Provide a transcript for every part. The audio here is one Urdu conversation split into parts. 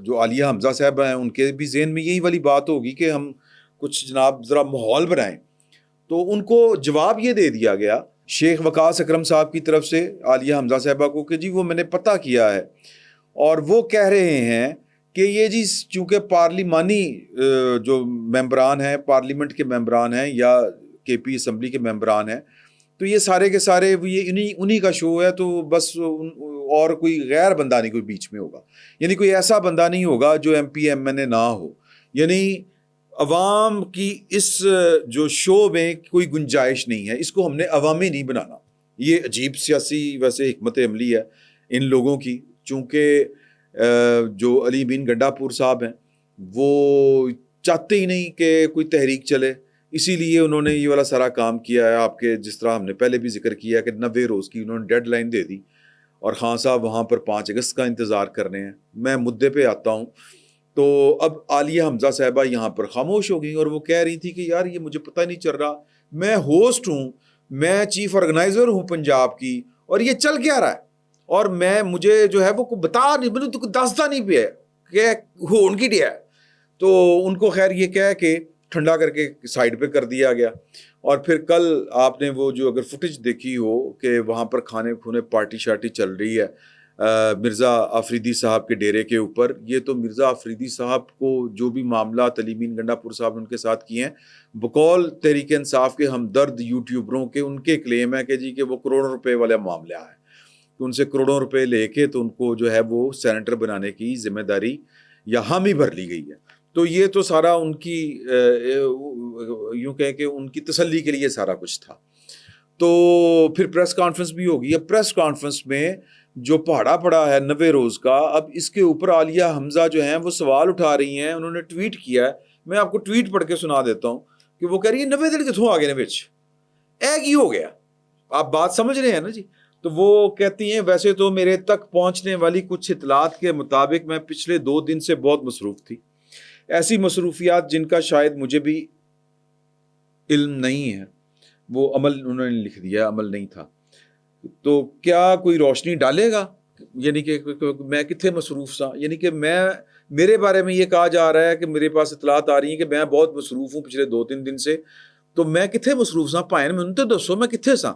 جو عالیہ حمزہ صاحب ہیں ان کے بھی ذہن میں یہی والی بات ہوگی کہ ہم کچھ جناب ذرا ماحول بنائیں. تو ان کو جواب یہ دے دیا گیا شیخ وقاص اکرم صاحب کی طرف سے عالیہ حمزہ صاحبہ کو کہ جی وہ میں نے پتہ کیا ہے اور وہ کہہ رہے ہیں کہ یہ جی چونکہ پارلیمانی جو ممبران ہیں, پارلیمنٹ کے ممبران ہیں یا کے پی اسمبلی کے ممبران ہیں, تو یہ سارے کے سارے یہ انہی کا شو ہے, تو بس اور کوئی غیر بندہ نہیں کوئی بیچ میں ہوگا, یعنی کوئی ایسا بندہ نہیں ہوگا جو ایم پی ایم این اے نہ ہو, یعنی عوام کی اس جو شو میں کوئی گنجائش نہیں ہے, اس کو ہم نے عوامی نہیں بنانا. یہ عجیب سیاسی ویسے حکمت عملی ہے ان لوگوں کی, چونکہ جو علی امین گنڈا پور صاحب ہیں وہ چاہتے ہی نہیں کہ کوئی تحریک چلے, اسی لیے انہوں نے یہ والا سارا کام کیا ہے. آپ کے جس طرح ہم نے پہلے بھی ذکر کیا کہ 90 روز کی انہوں نے ڈیڈ لائن دے دی اور خان صاحب وہاں پر 5 اگست کا انتظار کر رہے ہیں. میں مدعے پہ آتا ہوں. تو اب عالیہ حمزہ صاحبہ یہاں پر خاموش ہو گئی اور وہ کہہ رہی تھی کہ یار یہ مجھے پتہ نہیں چل رہا, میں ہوسٹ ہوں, میں چیف آرگنائزر ہوں پنجاب کی, اور یہ چل کیا رہا ہے, اور مجھے جو ہے وہ بتا نہیں, مجھے تو دستا نہیں پیا کہ ہون کی ڈیا ہے. تو ان کو خیر یہ کہہ کے ٹھنڈا کر کے سائڈ پہ کر دیا گیا. اور پھر کل آپ نے وہ جو اگر فوٹیج دیکھی ہو کہ وہاں پر کھانے کھونے پارٹی شارٹی چل رہی ہے مرزا آفریدی صاحب کے ڈیرے کے اوپر. یہ تو مرزا آفریدی صاحب کو جو بھی معاملات علی امین گنڈا پور صاحب نے ان کے ساتھ کیے ہیں, بقول تحریک انصاف کے ہمدرد یوٹیوبروں کے, ان کے کلیم ہے کہ جی کہ وہ کروڑوں روپے والا معاملہ ہے, کہ ان سے کروڑوں روپے لے کے تو ان کو جو ہے وہ سینیٹر بنانے کی ذمہ داری یا حامی بھر لی گئی ہے. تو یہ تو سارا ان کی یوں کہیں کہ ان کی تسلی کے لیے سارا کچھ تھا. تو پھر پریس کانفرنس بھی ہوگی. اب پریس کانفرنس میں جو پہاڑا پڑا ہے 90 روز کا, اب اس کے اوپر عالیہ حمزہ جو ہیں وہ سوال اٹھا رہی ہیں. انہوں نے ٹویٹ کیا ہے, میں آپ کو ٹویٹ پڑھ کے سنا دیتا ہوں کہ وہ کہہ رہی ہے 90 دن کتوں آ گئے نے بچ, کی ہو گیا. آپ بات سمجھ رہے ہیں نا جی. تو وہ کہتی ہیں ویسے تو میرے تک پہنچنے والی کچھ اطلاعات کے مطابق میں پچھلے 2 دن سے بہت مصروف تھی, ایسی مصروفیات جن کا شاید مجھے بھی علم نہیں ہے. وہ عمل انہوں نے لکھ دیا, عمل نہیں تھا. تو کیا کوئی روشنی ڈالے گا, یعنی کہ میں کتنے مصروف سا, یعنی کہ میرے بارے میں یہ کہا جا رہا ہے کہ میرے پاس اطلاعات آ رہی ہیں کہ میں بہت مصروف ہوں پچھلے 2-3 دن سے, تو میں کتنے مصروف سا پائیں میں تو دسو میں کتنے سا.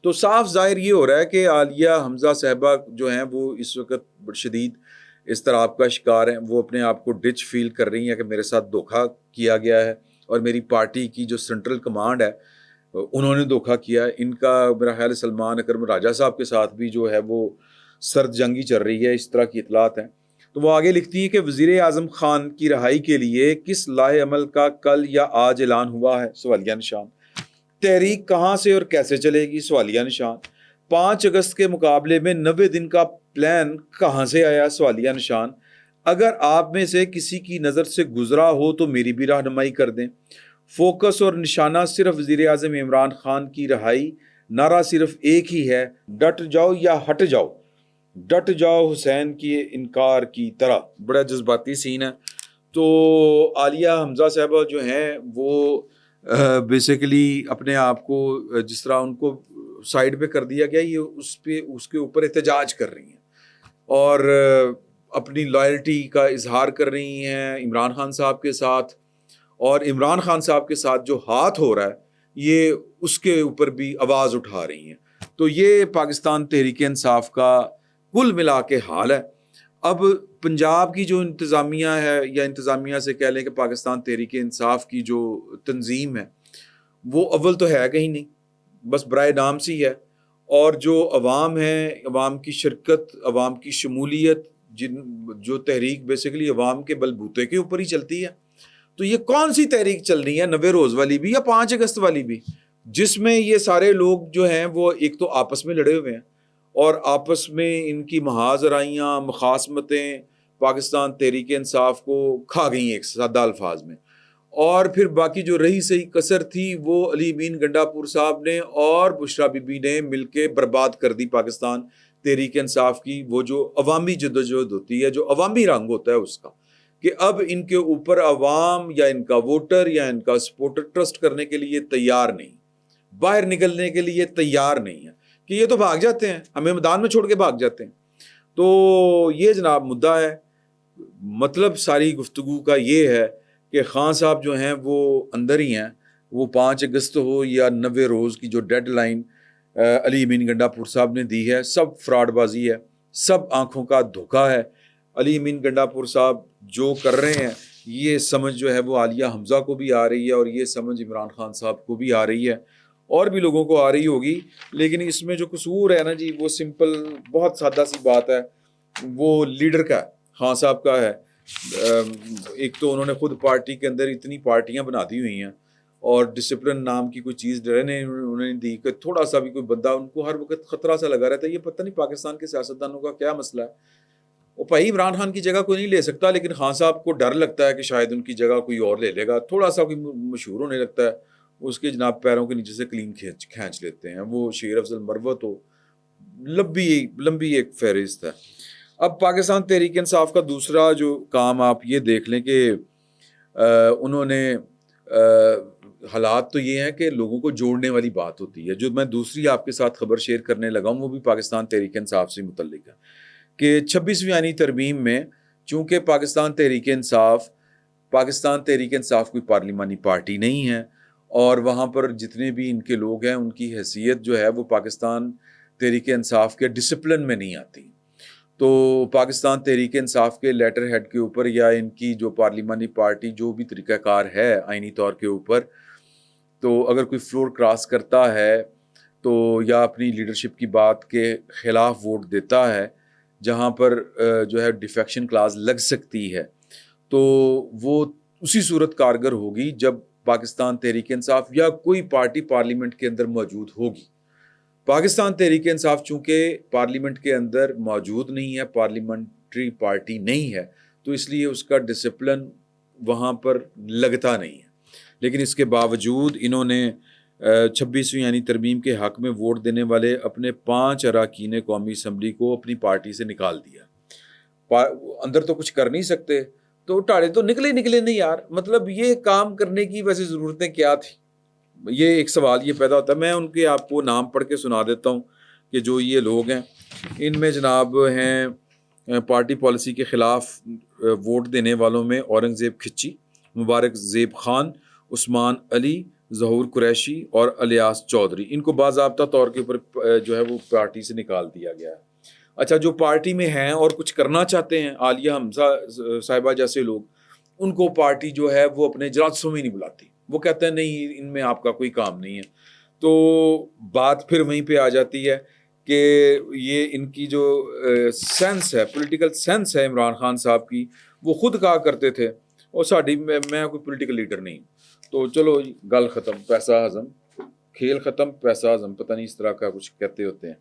تو صاف ظاہر یہ ہو رہا ہے کہ عالیہ حمزہ صاحبہ جو ہیں وہ اس وقت شدید اضطراب کا شکار ہیں. وہ اپنے آپ کو ڈچ فیل کر رہی ہیں کہ میرے ساتھ دھوکہ کیا گیا ہے, اور میری پارٹی کی جو سینٹرل کمانڈ ہے انہوں نے دھوکہ کیا. ان کا میرا خیال سلمان اکرم راجہ صاحب کے ساتھ بھی جو ہے وہ سرد جنگی چل رہی ہے, اس طرح کی اطلاعات ہیں. تو وہ آگے لکھتی ہے کہ وزیر اعظم خان کی رہائی کے لیے کس لائحہ عمل کا کل یا آج اعلان ہوا ہے, سوالیہ نشان. تحریک کہاں سے اور کیسے چلے گی, سوالیہ نشان. 5 اگست کے مقابلے میں 90 دن کا پلان کہاں سے آیا, سوالیہ نشان. اگر آپ میں سے کسی کی نظر سے گزرا ہو تو میری بھی رہنمائی کر دیں. فوکس اور نشانہ صرف وزیر اعظم عمران خان کی رہائی, نعرہ صرف ایک ہی ہے, ڈٹ جاؤ یا ہٹ جاؤ, ڈٹ جاؤ حسین کی انکار کی طرح. بڑا جذباتی سین ہے. تو عالیہ حمزہ صاحبہ جو ہیں وہ بیسیکلی اپنے آپ کو جس طرح ان کو سائڈ پہ کر دیا گیا, یہ اس کے اوپر احتجاج کر رہی ہیں اور اپنی لائلٹی کا اظہار کر رہی ہیں عمران خان صاحب کے ساتھ, اور عمران خان صاحب کے ساتھ جو ہاتھ ہو رہا ہے یہ اس کے اوپر بھی آواز اٹھا رہی ہیں. تو یہ پاکستان تحریک انصاف کا کل ملا کے حال ہے. اب پنجاب کی جو انتظامیہ ہے, یا انتظامیہ سے کہہ لیں کہ پاکستان تحریک انصاف کی جو تنظیم ہے, وہ اول تو ہے کہیں نہیں, بس برائے نام سی ہے. اور جو عوام ہے, عوام کی شرکت, عوام کی شمولیت, جو تحریک بیسیکلی عوام کے بلبوتے کے اوپر ہی چلتی ہے. تو یہ کون سی تحریک چل رہی ہے, 90 روز والی بھی یا 5 اگست والی بھی, جس میں یہ سارے لوگ جو ہیں وہ ایک تو آپس میں لڑے ہوئے ہیں, اور آپس میں ان کی محاذ آرائیاں, مخاصمتیں پاکستان تحریک انصاف کو کھا گئی ایک سادہ الفاظ میں. اور پھر باقی جو رہی صحیح کسر تھی وہ علی امین گنڈا پور صاحب نے اور بشرا بی بی نے مل کے برباد کر دی پاکستان تحریک انصاف کی. وہ جو عوامی جدوجہد ہوتی ہے, جو عوامی رنگ ہوتا ہے اس کا, کہ اب ان کے اوپر عوام یا ان کا ووٹر یا ان کا سپورٹر ٹرسٹ کرنے کے لیے تیار نہیں, باہر نکلنے کے لیے تیار نہیں ہے, کہ یہ تو بھاگ جاتے ہیں, ہمیں میدان میں چھوڑ کے بھاگ جاتے ہیں. تو یہ جناب مدعا ہے. مطلب ساری گفتگو کا یہ ہے کہ خان صاحب جو ہیں وہ اندر ہی ہیں. وہ 5 اگست ہو یا 90 روز کی جو ڈیڈ لائن علی امین گنڈا پور صاحب نے دی ہے, سب فراڈ بازی ہے, سب آنکھوں کا دھوکہ ہے. علی امین گنڈا پور صاحب جو کر رہے ہیں یہ سمجھ جو ہے وہ عالیہ حمزہ کو بھی آ رہی ہے, اور یہ سمجھ عمران خان صاحب کو بھی آ رہی ہے, اور بھی لوگوں کو آ رہی ہوگی. لیکن اس میں جو قصور ہے نا جی, وہ سمپل بہت سادہ سی بات ہے, وہ لیڈر کا ہے, خان صاحب کا ہے. ایک تو انہوں نے خود پارٹی کے اندر اتنی پارٹیاں بنا دی ہوئی ہیں, اور ڈسپلن نام کی کوئی چیز رہنے انہوں نے دی کہ تھوڑا سا بھی کوئی بندہ, ان کو ہر وقت خطرہ سا لگا رہتا ہے. یہ پتہ نہیں پاکستان کے سیاستدانوں کا کیا مسئلہ ہے. وہ بھائی عمران خان کی جگہ کوئی نہیں لے سکتا, لیکن خان صاحب کو ڈر لگتا ہے کہ شاید ان کی جگہ کوئی اور لے لے گا. تھوڑا سا کوئی مشہور ہونے لگتا ہے, اس کے جناب پیروں کے نیچے سے کلین کھینچ لیتے ہیں. وہ شیر افضل مروت ہو, لمبی ایک فہرست ہے. اب پاکستان تحریک انصاف کا دوسرا جو کام آپ یہ دیکھ لیں کہ انہوں نے حالات تو یہ ہیں کہ لوگوں کو جوڑنے والی بات ہوتی ہے. جو میں دوسری آپ کے ساتھ خبر شیئر کرنے لگا ہوں وہ بھی پاکستان تحریک انصاف سے متعلق ہے کہ 26ویں آئینی ترمیم میں چونکہ پاکستان تحریک انصاف کوئی پارلیمانی پارٹی نہیں ہے, اور وہاں پر جتنے بھی ان کے لوگ ہیں ان کی حیثیت جو ہے وہ پاکستان تحریک انصاف کے ڈسپلن میں نہیں آتی. تو پاکستان تحریک انصاف کے لیٹر ہیڈ کے اوپر یا ان کی جو پارلیمانی پارٹی جو بھی طریقہ کار ہے آئینی طور کے اوپر, تو اگر کوئی فلور کراس کرتا ہے تو یا اپنی لیڈرشپ کی بات کے خلاف ووٹ دیتا ہے جہاں پر جو ہے ڈیفیکشن کلاز لگ سکتی ہے, تو وہ اسی صورت کارگر ہوگی جب پاکستان تحریک انصاف یا کوئی پارٹی پارلیمنٹ کے اندر موجود ہوگی. پاکستان تحریک انصاف چونکہ پارلیمنٹ کے اندر موجود نہیں ہے, پارلیمنٹری پارٹی نہیں ہے, تو اس لیے اس کا ڈسپلن وہاں پر لگتا نہیں ہے. لیکن اس کے باوجود انہوں نے 26ویں یعنی ترمیم کے حق میں ووٹ دینے والے اپنے 5 اراکین قومی اسمبلی کو اپنی پارٹی سے نکال دیا. اندر تو کچھ کر نہیں سکتے, تو ٹاڑے تو نکلے نہیں یار. مطلب یہ کام کرنے کی ویسے ضرورتیں کیا تھی, یہ ایک سوال یہ پیدا ہوتا ہے. میں ان کے آپ کو نام پڑھ کے سنا دیتا ہوں کہ جو یہ لوگ ہیں, ان میں جناب ہیں پارٹی پالیسی کے خلاف ووٹ دینے والوں میں اورنگزیب کھچی, مبارک زیب خان, عثمان علی, ظہور قریشی اور الیاس چودھری. ان کو باضابطہ طور کے اوپر جو ہے وہ پارٹی سے نکال دیا گیا ہے. اچھا, جو پارٹی میں ہیں اور کچھ کرنا چاہتے ہیں, عالیہ حمزہ صاحبہ جیسے لوگ, ان کو پارٹی جو ہے وہ اپنے اجلاسوں میں نہیں بلاتی. وہ کہتے ہیں نہیں, ان میں آپ کا کوئی کام نہیں ہے. تو بات پھر وہیں پہ آ جاتی ہے کہ یہ ان کی جو سینس ہے, پولیٹیکل سینس ہے عمران خان صاحب کی, وہ خود کہا کرتے تھے اور ساڑی میں کوئی پولیٹیکل لیڈر نہیں. تو چلو گل ختم, پیسہ ہضم, کھیل ختم, پیسہ ہضم, پتہ نہیں اس طرح کا کچھ کہتے ہوتے ہیں.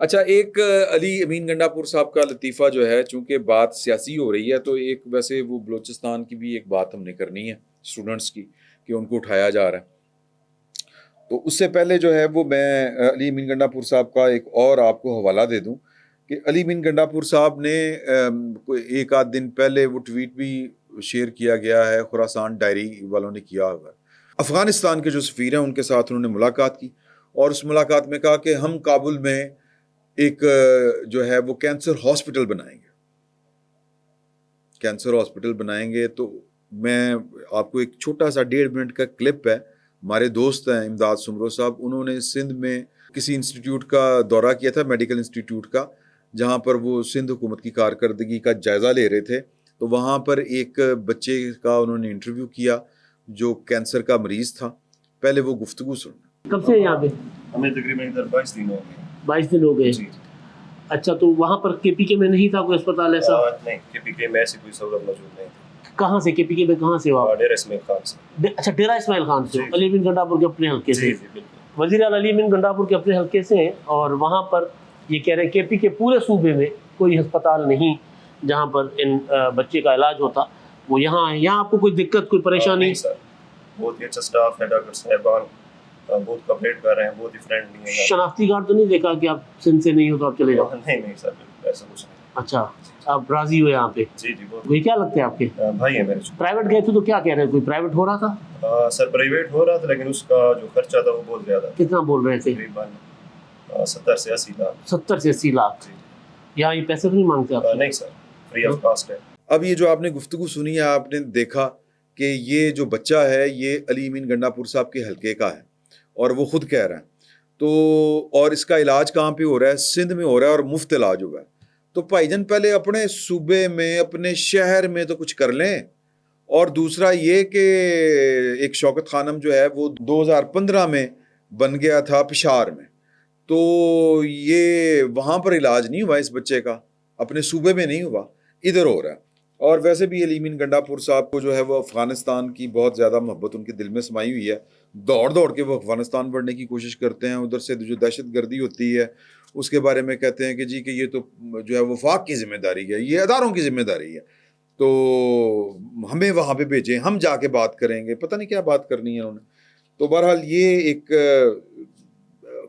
اچھا, ایک علی امین گنڈا پور صاحب کا لطیفہ جو ہے, چونکہ بات سیاسی ہو رہی ہے تو ایک ویسے وہ بلوچستان کی بھی ایک بات ہم نے کرنی ہے اسٹوڈنٹس کی کہ ان کو اٹھایا جا رہا ہے. تو اس سے پہلے جو ہے وہ میں علی امین گنڈا پور صاحب کا ایک اور آپ کو حوالہ دے دوں کہ علی امین گنڈا پور صاحب نے ایک آدھ دن پہلے وہ ٹویٹ بھی شیئر کیا گیا ہے, خراسان ڈائری والوں نے کیا ہوا ہے. افغانستان کے جو سفیر ہیں ان کے ساتھ انہوں نے ملاقات کی, اور اس ملاقات میں کہا کہ ہم کابل میں ایک جو ہے وہ کینسر ہاسپٹل بنائیں گے. تو میں آپ کو ایک چھوٹا سا 1.5 منٹ کا کلپ ہے, ہمارے دوست ہیں امداد سمرو صاحب, انہوں نے سندھ میں کسی انسٹیٹیوٹ کا دورہ کیا تھا, میڈیکل انسٹیٹیوٹ کا, جہاں پر وہ سندھ حکومت کی کارکردگی کا جائزہ لے رہے تھے. تو وہاں پر ایک بچے کا انہوں نے انٹرویو کیا جو کینسر کا مریض تھا. پہلے وہ گفتگو سننا. کب سے یہاں پہ؟ ہمیں تقریباً 22 دن ہو گئے. 22 دن ہو گئے. اچھا, تو وہاں پر کے پی کے میں نہیں تھا کوئی اسپتال ایسا؟ نہیں, کے پی کے میں ایسی کوئی سہولت موجود نہیں تھی. کہاں سے کے پی کے میں کہاں سے ہوا؟ ڈیرہ اسماعیل خان سے. اچھا, ڈیرہ اسماعیل خان سے. علی امین گنڈا پور کے اپنے حلقے سے. جی بالکل. وزیر اعلیٰ علی امین گنڈا پور کے اپنے حلقے سے ہیں, اور وہاں پر یہ کہہ رہے ہیں کے پی کے پورے صوبے میں کوئی ہسپتال نہیں جہاں پر ان بچے کا علاج ہوتا. وہ یہاں ہے. یہاں آپ کو کوئی دقت, کوئی پریشانی؟ نہیں سر, بہت ہی اچھا سٹاف ہے, ڈاکٹر صاحبان بہت کوآپریٹ کر رہے ہیں, بہت ہی فرینڈلی ہیں. شناختی کارڈ تو نہیں دیکھا کہ آپ سندھ سے نہیں ہو تو آپ چلے جاؤ؟ نہیں سر, ایسا کچھ نہیں. اچھا, آپ راضی ہو یہاں پہ؟ جی بہت. یہ کیا لگتے ہیں آپ کے بھائی ہیں میرے. پرائیویٹ گئے تھے تو کیا کہہ رہے ہیں, کوئی پرائیویٹ ہو رہا تھا؟ سر پرائیویٹ ہو رہا تھا, لیکن اس کا جو خرچہ تھا وہ بہت زیادہ تھا. کتنا بول رہے تھے؟ تقریباً 70 سے 80 لاکھ. 70 سے 80 لاکھ. یہاں یہ پیسے تو نہیں مانگتے آپ؟ نہیں سر, فری آف کاسٹ ہے. اب یہ جو آپ نے گفتگو سنی ہے، آپ نے دیکھا کہ یہ جو بچہ ہے یہ علی امین گنڈا پور صاحب کے حلقے کا ہے اور وہ خود کہہ رہا ہے تو، اور اس کا علاج کہاں پہ ہو رہا ہے؟ سندھ میں ہو رہا ہے اور مفت علاج ہوا ہے. تو بھائی جان پہلے اپنے صوبے میں اپنے شہر میں تو کچھ کر لیں. اور دوسرا یہ کہ ایک شوکت خانم جو ہے وہ 2015 میں بن گیا تھا پشاور میں، تو یہ وہاں پر علاج نہیں ہوا اس بچے کا، اپنے صوبے میں نہیں ہوا، ادھر ہو رہا ہے. اور ویسے بھی علی امین گنڈا پور صاحب کو جو ہے وہ افغانستان کی بہت زیادہ محبت ان کے دل میں سمائی ہوئی ہے. دوڑ کے وہ افغانستان بڑھنے کی کوشش کرتے ہیں. ادھر سے جو دہشت گردی ہوتی ہے اس کے بارے میں کہتے ہیں کہ جی کہ یہ تو جو ہے وفاق کی ذمہ داری ہے، یہ اداروں کی ذمہ داری ہے، تو ہمیں وہاں پہ بھیجیں، ہم جا کے بات کریں گے. پتہ نہیں کیا بات کرنی ہے انہوں نے. تو بہرحال یہ ایک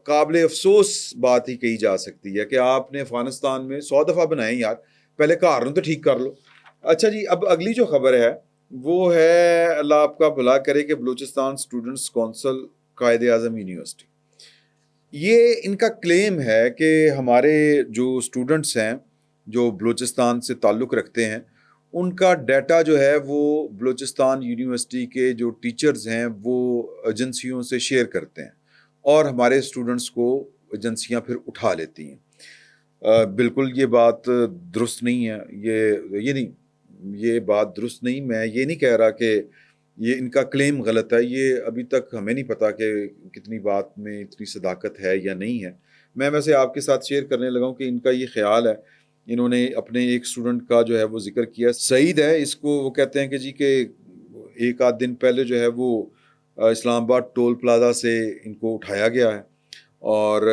قابل افسوس بات ہی کہی جا سکتی ہے کہ آپ نے افغانستان میں 100 دفعہ بنائیں یار، پہلے کارن تو ٹھیک کر لو. اچھا جی، اب اگلی جو خبر ہے وہ ہے، اللہ آپ کا بھلا کرے، کہ Balochistan students council Quaid Azam university, یہ ان کا کلیم ہے کہ ہمارے جو اسٹوڈنٹس ہیں جو بلوچستان سے تعلق رکھتے ہیں ان کا ڈیٹا جو ہے وہ بلوچستان یونیورسٹی کے جو ٹیچرز ہیں وہ ایجنسیوں سے شیئر کرتے ہیں اور ہمارے اسٹوڈنٹس کو ایجنسیاں پھر اٹھا لیتی ہیں. بالکل یہ بات درست نہیں ہے، یہ بات درست نہیں. میں یہ نہیں کہہ رہا کہ یہ ان کا کلیم غلط ہے، یہ ابھی تک ہمیں نہیں پتا کہ کتنی بات میں اتنی صداقت ہے یا نہیں ہے. میں ویسے آپ کے ساتھ شیئر کرنے لگا ہوں کہ ان کا یہ خیال ہے. انہوں نے اپنے ایک اسٹوڈنٹ کا جو ہے وہ ذکر کیا، سعید ہے اس کو، وہ کہتے ہیں کہ جی کہ ایک آدھ دن پہلے جو ہے وہ اسلام آباد ٹول پلازا سے ان کو اٹھایا گیا ہے اور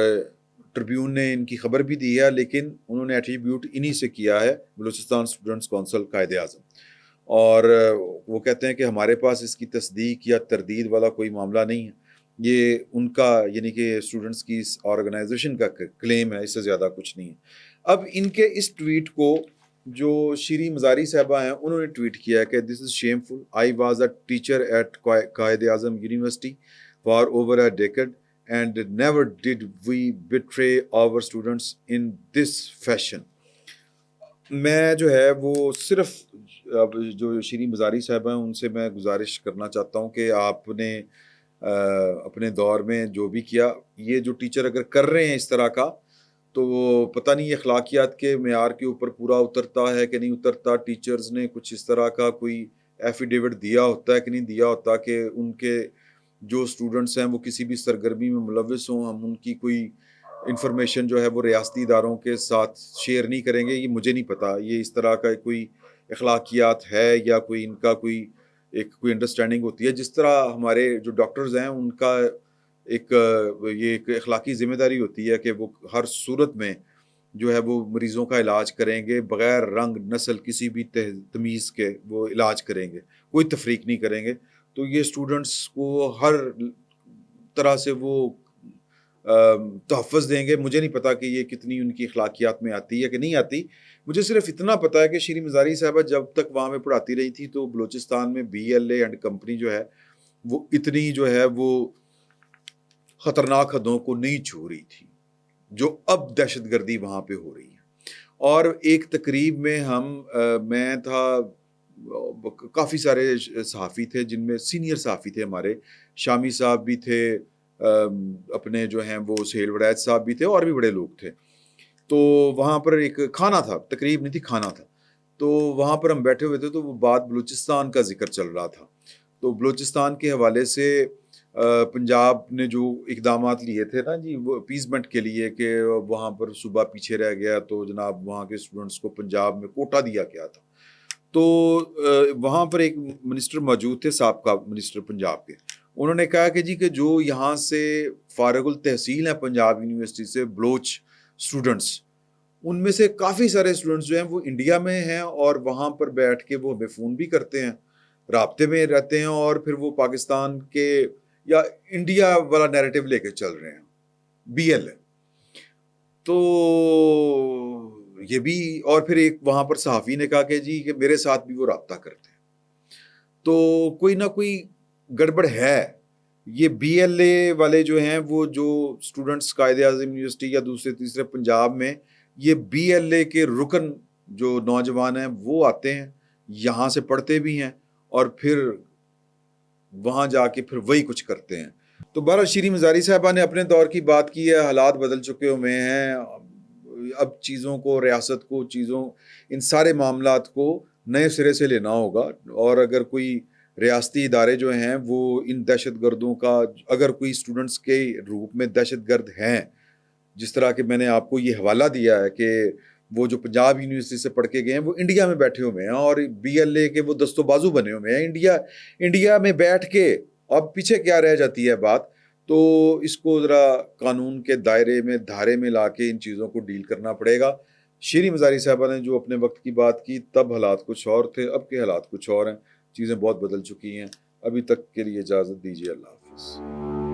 ٹربیون نے ان کی خبر بھی دی ہے، لیکن انہوں نے ایٹریبیوٹ انہی سے کیا ہے، بلوچستان اسٹوڈنٹس کونسل قائد اعظم. اور وہ کہتے ہیں کہ ہمارے پاس اس کی تصدیق یا تردید والا کوئی معاملہ نہیں ہے، یہ ان کا یعنی کہ اسٹوڈنٹس کی اس آرگنائزیشن کا کلیم ہے، اس سے زیادہ کچھ نہیں ہے. اب ان کے اس ٹویٹ کو جو شیریں مزاری صاحبہ ہیں انہوں نے ٹویٹ کیا ہے کہ this is shameful, I was a teacher at Quaid-e-Azam university for over a decade and never did we betray our students in this fashion. میں جو ہے وہ صرف جو شیریں مزاری صاحبہ ہیں ان سے میں گزارش کرنا چاہتا ہوں کہ آپ نے اپنے دور میں جو بھی کیا، یہ جو ٹیچر اگر کر رہے ہیں اس طرح کا، تو پتہ نہیں اخلاقیات کے معیار کے اوپر پورا اترتا ہے کہ نہیں اترتا. ٹیچرز نے کچھ اس طرح کا کوئی ایفیڈیوٹ دیا ہوتا ہے کہ نہیں دیا ہوتا کہ ان کے جو اسٹوڈنٹس ہیں وہ کسی بھی سرگرمی میں ملوث ہوں، ہم ان کی کوئی انفارمیشن جو ہے وہ ریاستی اداروں کے ساتھ شیئر نہیں کریں گے. یہ مجھے نہیں پتا یہ اس طرح کا کوئی اخلاقیات ہے یا کوئی ان کا کوئی انڈرسٹینڈنگ ہوتی ہے. جس طرح ہمارے جو ڈاکٹرز ہیں ان کا ایک اخلاقی ذمہ داری ہوتی ہے کہ وہ ہر صورت میں جو ہے وہ مریضوں کا علاج کریں گے، بغیر رنگ نسل کسی بھی تمیز کے وہ علاج کریں گے، کوئی تفریق نہیں کریں گے. تو یہ اسٹوڈنٹس کو ہر طرح سے وہ تحفظ دیں گے. مجھے نہیں پتا کہ یہ کتنی ان کی اخلاقیات میں آتی ہے کہ نہیں آتی. مجھے صرف اتنا پتا ہے کہ شیریں مزاری صاحبہ جب تک وہاں میں پڑھاتی رہی تھی تو بلوچستان میں BLA اینڈ کمپنی جو ہے وہ اتنی جو ہے وہ خطرناک حدوں کو نہیں چھو رہی تھی جو اب دہشت گردی وہاں پہ ہو رہی ہے. اور ایک تقریب میں میں تھا، کافی سارے صحافی تھے جن میں سینئر صحافی تھے، ہمارے شامی صاحب بھی تھے، اپنے جو ہیں وہ سہیل وڑیت صاحب بھی تھے اور بھی بڑے لوگ تھے. تو وہاں پر ایک کھانا تھا، تقریب نہیں تھی، کھانا تھا. تو وہاں پر ہم بیٹھے ہوئے تھے تو وہ بات بلوچستان کا ذکر چل رہا تھا. تو بلوچستان کے حوالے سے پنجاب نے جو اقدامات لیے تھے نا جی وہ اپیزمنٹ کے لیے کہ وہاں پر صوبہ پیچھے رہ گیا تو جناب وہاں کے اسٹوڈنٹس کو پنجاب میں کوٹا دیا گیا تھا. تو وہاں پر ایک منسٹر موجود تھے، سابقہ منسٹر پنجاب کے، انہوں نے کہا کہ جی کہ جو یہاں سے فارغ التحصیل ہیں پنجاب یونیورسٹی سے بلوچ اسٹوڈنٹس، ان میں سے کافی سارے اسٹوڈنٹس جو ہیں وہ انڈیا میں ہیں اور وہاں پر بیٹھ کے وہ ہمیں فون بھی کرتے ہیں، رابطے میں رہتے ہیں، اور پھر وہ پاکستان کے یا انڈیا والا نیریٹو لے کے چل رہے ہیں. BL ہے تو یہ بھی. اور پھر ایک وہاں پر صحافی نے کہا کہ جی کہ میرے ساتھ بھی وہ رابطہ کرتے ہیں. تو کوئی نہ کوئی گڑبڑ ہے. یہ BLA والے جو ہیں وہ جو اسٹوڈنٹس قائد اعظم یونیورسٹی یا دوسرے تیسرے پنجاب میں، یہ BLA کے رکن جو نوجوان ہیں وہ آتے ہیں یہاں سے پڑھتے بھی ہیں اور پھر وہاں جا کے پھر وہی کچھ کرتے ہیں. تو بہرحال شیریں مزاری صاحبہ نے اپنے دور کی بات کی ہے. حالات بدل چکے ہوئے ہیں. اب چیزوں کو، ریاست کو، ان سارے معاملات کو نئے سرے سے لینا ہوگا. اور اگر کوئی ریاستی ادارے جو ہیں وہ ان دہشت گردوں کا، اگر کوئی اسٹوڈنٹس کے روپ میں دہشت گرد ہیں، جس طرح کہ میں نے آپ کو یہ حوالہ دیا ہے کہ وہ جو پنجاب یونیورسٹی سے پڑھ کے گئے ہیں وہ انڈیا میں بیٹھے ہوئے ہیں اور BLA کے وہ دست و بازو بنے ہوئے ہیں انڈیا میں بیٹھ کے. اب پیچھے کیا رہ جاتی ہے بات؟ تو اس کو ذرا قانون کے دائرے میں، دھارے میں لا کے ان چیزوں کو ڈیل کرنا پڑے گا. شیریں مزاری صاحبہ نے جو اپنے وقت کی بات کی، تب حالات کچھ اور تھے، اب کے حالات کچھ اور ہیں. چیزیں بہت بدل چکی ہیں. ابھی تک کے لیے اجازت دیجیے. اللہ حافظ.